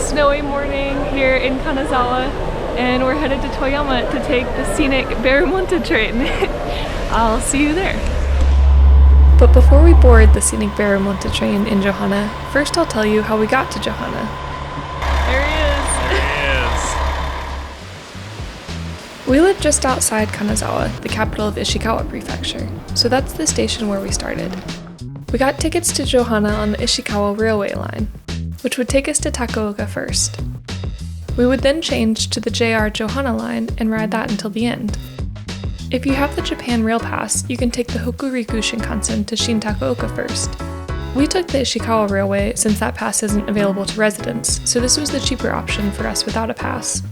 snowy morning here in Kanazawa, and we're headed to Toyama to take the scenic Berumonta train. I'll see you there. But before we board the scenic Berumonta train in Johana, first I'll tell you how we got to Johana. There he is! We live just outside Kanazawa, the capital of Ishikawa Prefecture, so that's the station where we started. We got tickets to Johana on the Ishikawa railway line, which would take us to Takaoka first. We would then change to the JR Johana line and ride that until the end. If you have the Japan Rail Pass, you can take the Hokuriku Shinkansen to Shin Takaoka first. We took the Ishikawa Railway since that pass isn't available to residents, so this was the cheaper option for us without a pass.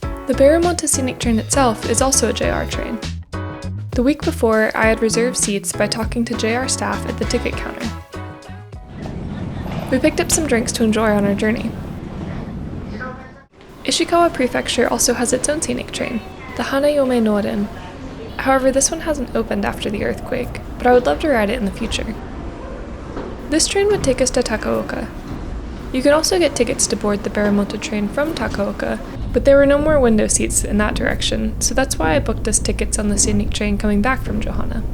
The Berumonta scenic train itself is also a JR train. The week before, I had reserved seats by talking to JR staff at the ticket counter. We picked up some drinks to enjoy on our journey. Ishikawa Prefecture also has its own scenic train, the Hanayome Noren. However, this one hasn't opened after the earthquake, but I would love to ride it in the future. This train would take us to Takaoka. You can also get tickets to board the Berumonta train from Takaoka, but there were no more window seats in that direction, so that's why I booked us tickets on the scenic train coming back from Johana.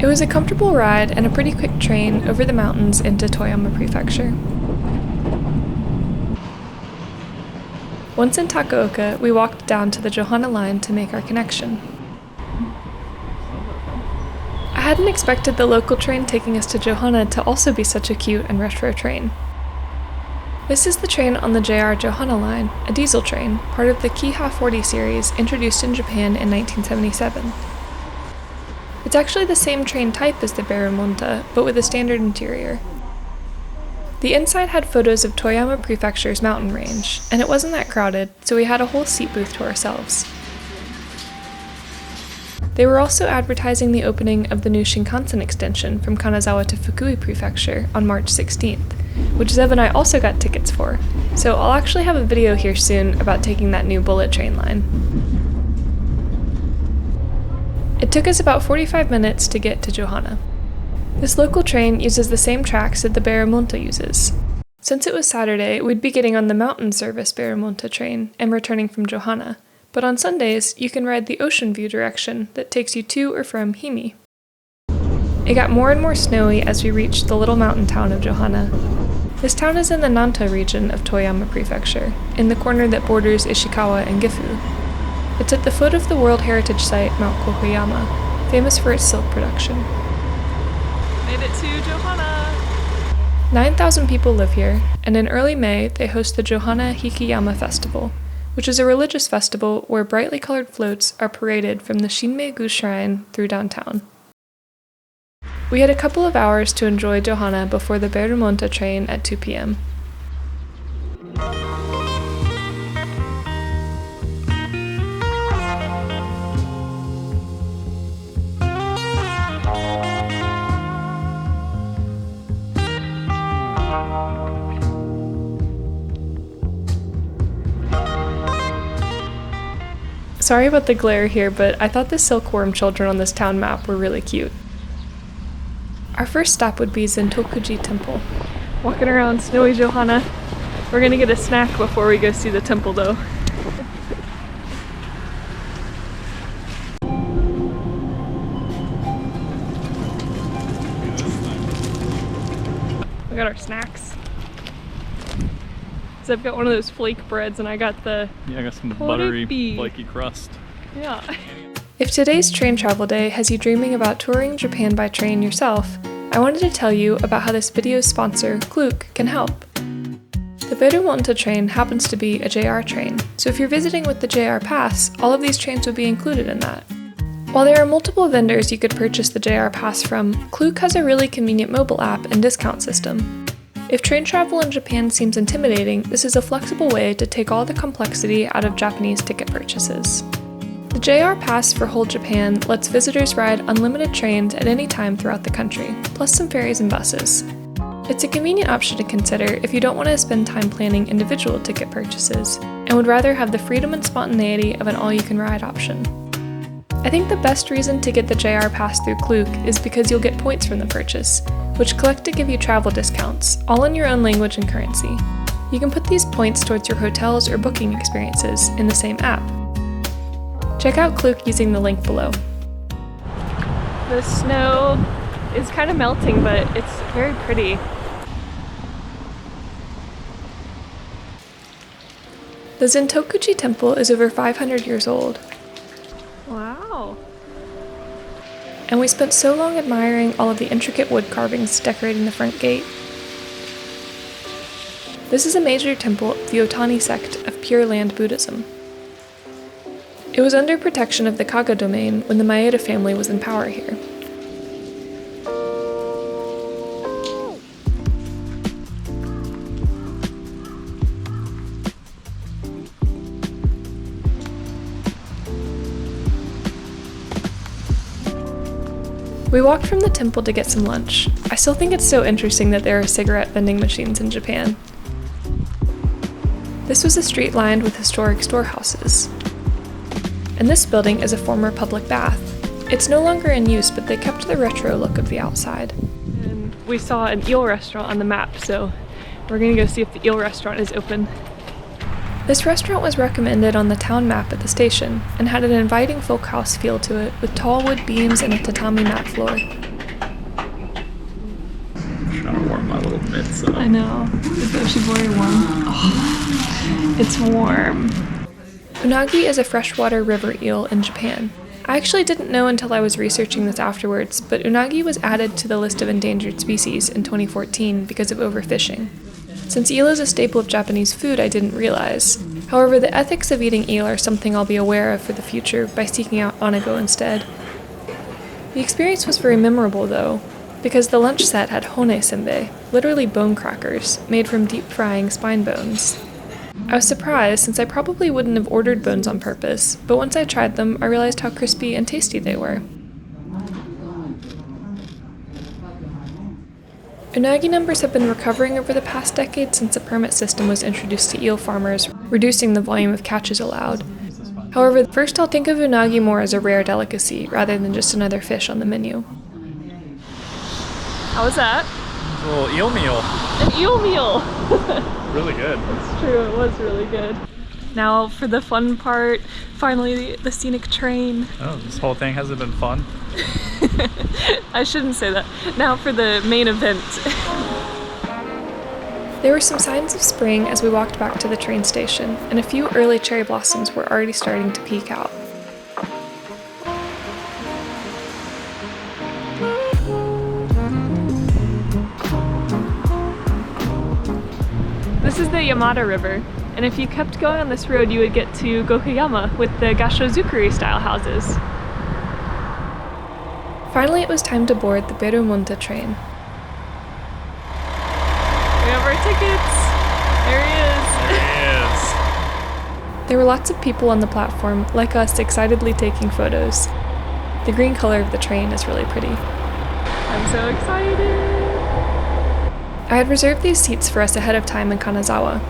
It was a comfortable ride and a pretty quick train over the mountains into Toyama Prefecture. Once in Takaoka, we walked down to the Johana line to make our connection. I hadn't expected the local train taking us to Johana to also be such a cute and retro train. This is the train on the JR Johana line, a diesel train, part of the Kiha 40 series introduced in Japan in 1977. It's actually the same train type as the Berumonta, but with a standard interior. The inside had photos of Toyama Prefecture's mountain range, and it wasn't that crowded, so we had a whole seat booth to ourselves. They were also advertising the opening of the new Shinkansen extension from Kanazawa to Fukui Prefecture on March 16th, which Zev and I also got tickets for, so I'll actually have a video here soon about taking that new bullet train line. It took us about 45 minutes to get to Johana. This local train uses the same tracks that the Berumonta uses. Since it was Saturday, we'd be getting on the mountain service Berumonta train and returning from Johana, but on Sundays, you can ride the ocean view direction that takes you to or from Himi. It got more and more snowy as we reached the little mountain town of Johana. This town is in the Nanta region of Toyama Prefecture, in the corner that borders Ishikawa and Gifu. It's at the foot of the World Heritage Site Mount Kokoyama, famous for its silk production. Made it to Johana! 9,000 people live here, and in early May they host the Johana Hikiyama Festival, which is a religious festival where brightly colored floats are paraded from the Shinmei-gu Shrine through downtown. We had a couple of hours to enjoy Johana before the Berumonta train at 2 p.m. Sorry about the glare here, but I thought the silkworm children on this town map were really cute. Our first stop would be Zentokuji Temple. Walking around snowy Johana. We're gonna get a snack before we go see the temple though. We got our snacks. So I've got one of those flake breads and I got the I got some buttery, flaky crust. Yeah. If today's train travel day has you dreaming about touring Japan by train yourself, I wanted to tell you about how this video's sponsor, Klook, can help. The Berumonta train happens to be a JR train, so if you're visiting with the JR Pass, all of these trains would be included in that. While there are multiple vendors you could purchase the JR Pass from, Klook has a really convenient mobile app and discount system. If train travel in Japan seems intimidating, this is a flexible way to take all the complexity out of Japanese ticket purchases. The JR Pass for whole Japan lets visitors ride unlimited trains at any time throughout the country, plus some ferries and buses. It's a convenient option to consider if you don't want to spend time planning individual ticket purchases, and would rather have the freedom and spontaneity of an all-you-can-ride option. I think the best reason to get the JR Pass through Klook is because you'll get points from the purchase, which collect to give you travel discounts, all in your own language and currency. You can put these points towards your hotels or booking experiences in the same app. Check out Klook using the link below. The snow is kind of melting, but it's very pretty. The Zentokuji Temple is over 500 years old. Wow. And we spent so long admiring all of the intricate wood carvings decorating the front gate. This is a major temple of the Otani sect of Pure Land Buddhism. It was under protection of the Kaga domain when the Maeda family was in power here. We walked from the temple to get some lunch. I still think it's so interesting that there are cigarette vending machines in Japan. This was a street lined with historic storehouses. And this building is a former public bath. It's no longer in use, but they kept the retro look of the outside. And we saw an eel restaurant on the map, so we're gonna go see if the eel restaurant is open. This restaurant was recommended on the town map at the station and had an inviting folk house feel to it with tall wood beams and a tatami mat floor. I'm trying to warm my little mitts up. I know. It's actually very warm. Oh, it's warm. Unagi is a freshwater river eel in Japan. I actually didn't know until I was researching this afterwards, but unagi was added to the list of endangered species in 2014 because of overfishing. Since eel is a staple of Japanese food, I didn't realize. However, the ethics of eating eel are something I'll be aware of for the future by seeking out onago instead. The experience was very memorable though, because the lunch set had hone senbei, literally bone crackers, made from deep frying spine bones. I was surprised since I probably wouldn't have ordered bones on purpose, but once I tried them, I realized how crispy and tasty they were. Unagi numbers have been recovering over the past decade since a permit system was introduced to eel farmers, reducing the volume of catches allowed. However, first I'll think of unagi more as a rare delicacy, rather than just another fish on the menu. How was that? A little eel meal. An eel meal! Really good. It's true, it was really good. Now for the fun part, finally the scenic train. Oh, this whole thing hasn't been fun? I shouldn't say that. Now for the main event. There were some signs of spring as we walked back to the train station, and a few early cherry blossoms were already starting to peek out. This is the Yamada River, and if you kept going on this road you would get to Gokuyama with the Gashozukuri style houses. Finally it was time to board the Berumonta train. We have our tickets! There he is! There were lots of people on the platform, like us, excitedly taking photos. The green color of the train is really pretty. I'm so excited! I had reserved these seats for us ahead of time in Kanazawa,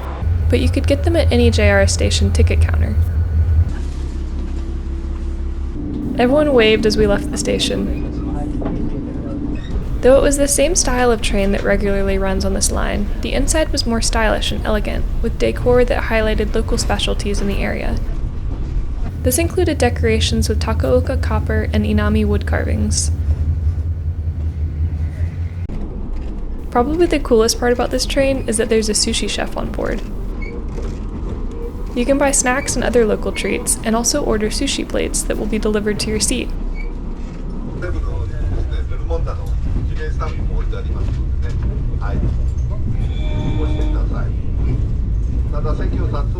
but you could get them at any JR station ticket counter. Everyone waved as we left the station. Though it was the same style of train that regularly runs on this line, the inside was more stylish and elegant, with decor that highlighted local specialties in the area. This included decorations with Takaoka copper and inami wood carvings. Probably the coolest part about this train is that there's a sushi chef on board. You can buy snacks and other local treats, and also order sushi plates that will be delivered to your seat.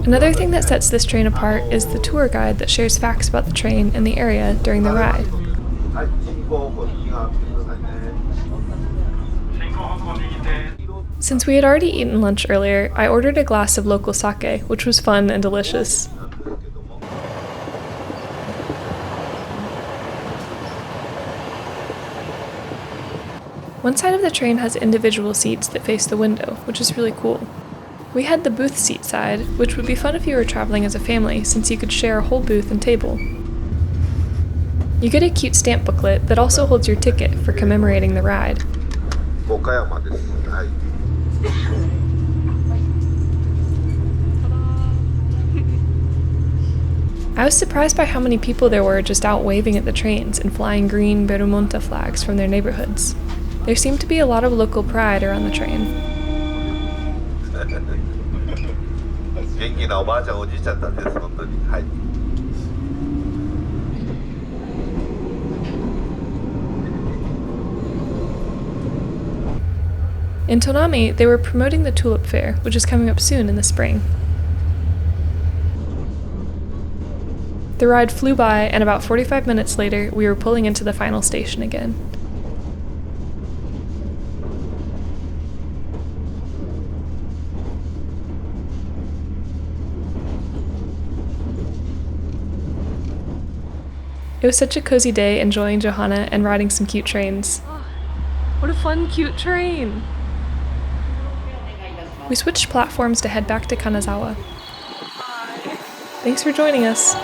Another thing that sets this train apart is the tour guide that shares facts about the train and the area during the ride. Since we had already eaten lunch earlier, I ordered a glass of local sake, which was fun and delicious. One side of the train has individual seats that face the window, which is really cool. We had the booth seat side, which would be fun if you were traveling as a family, since you could share a whole booth and table. You get a cute stamp booklet that also holds your ticket for commemorating the ride. 岡山です。はい。I was surprised by how many people there were just out waving at the trains and flying green Berumonta flags from their neighborhoods. There seemed to be a lot of local pride around the train. 元気なおばあちゃんおじいちゃんたちです本当に。はい。In Tonami, they were promoting the tulip fair, which is coming up soon in the spring. The ride flew by, and about 45 minutes later, we were pulling into the final station again. It was such a cozy day enjoying Johana and riding some cute trains. What a fun, cute train! We switched platforms to head back to Kanazawa. Thanks for joining us!